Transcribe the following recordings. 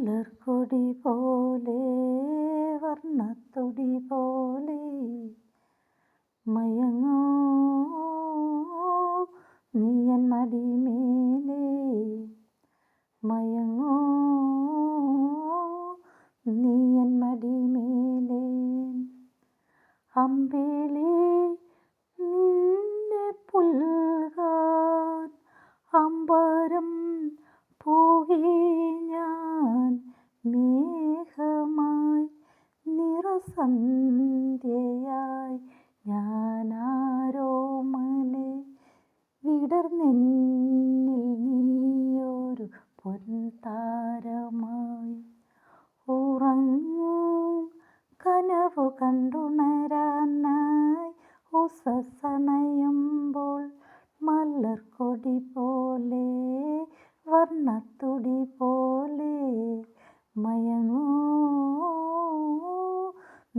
മലർക്കൊടി പോലെ വർണ്ണത്തൊടി പോലെ മയങ്ങൂ നീയൻ മടിമേലേ, മയങ്ങൂ നീയൻ മടിമേലേ. അമ്പിളി നിന്നെ പുൽകാൻ അമ്പരം പൂകി ഞാൻ, മേഘമായി നിറസന്ധ്യയായി ഞാനാരോമലേ. വിടർന്നെന്നിൽ നീയൊരു പൊൻതാരമായി. ഉറങ്ങൂ കനവു കണ്ടുണരാനായി ഉഷസ്സണയുമ്പോൾ മലർക്കൊടി പോലെ വർണ്ണത്തൊടി പോലെ മയങ്ങൂ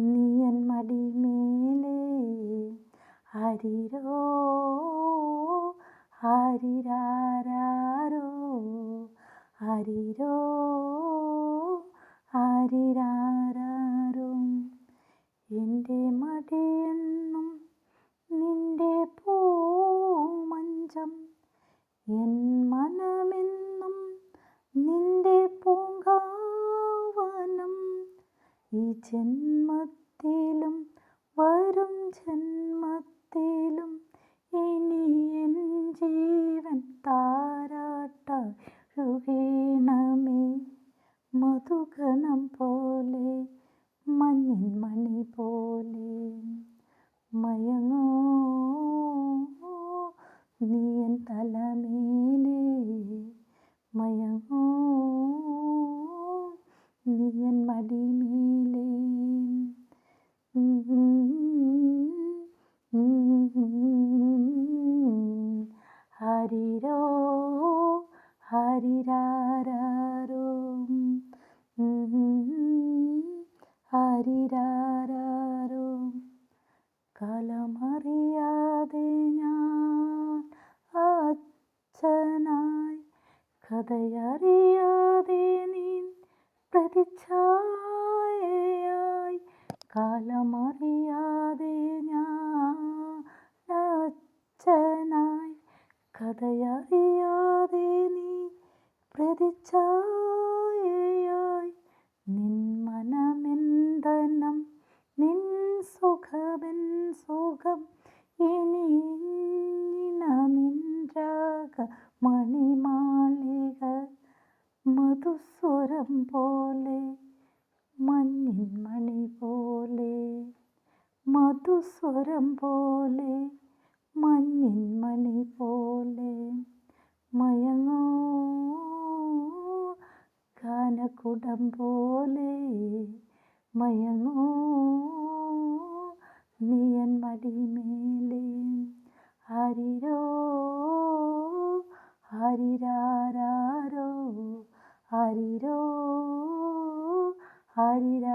നീയൻ മടിമേലേ. ആരിരോ ആരിരാരോ, ആരിരോ ആരിരാരോ. എൻ്റെ മടിയെന്നും നിന്റെ പൂമഞ്ചം, എൻ മനമെന്നും നിന്റെ പൂങ്കാവനം. ഈ ജന്മത്തിലും വരും ജന്മത്തിലും ഇനി എൻ ജീവൻ താരാട്ടാഴുകണമേ. മധുഗണം പോലെ മഞ്ഞിൻ മണി പോലെ മയങ്ങൂ നീയൻ തലമേലേ, മയങ്ങൂ നീയൻ മടിമേലേ. ആരിരോ ആരിരാരോ, ആരിരാരോ. കാലമറിയാതെ ഞാൻ അച്ഛനായി, കഥയറിയാതെ നീ പ്രതിച്ഛായയായി. കാലമറിയാതെ ഞാൻ അച്ഛനായി, കഥയറിയാതെ നീ പ്രതിച്ഛായയായി. നിൻ മനമെന്തനം, നിൻ സുഖമെൻ സുഖം, ഇനി നിൻ രാഗ മണിമാളിക. മധുസ്വരം പോലെ മഞ്ഞിൻ മണി പോലെ, മധുസ്വരം പോലെ മഞ്ഞിൻ മണി പോലെ മയങ്ങൂ ഗാനകുടം പോലെ, മയങ്ങൂ നീയൻ മടിമേലേ. ആരിരോ ആരിരാരോ, ആരിരോ ആരിരാ.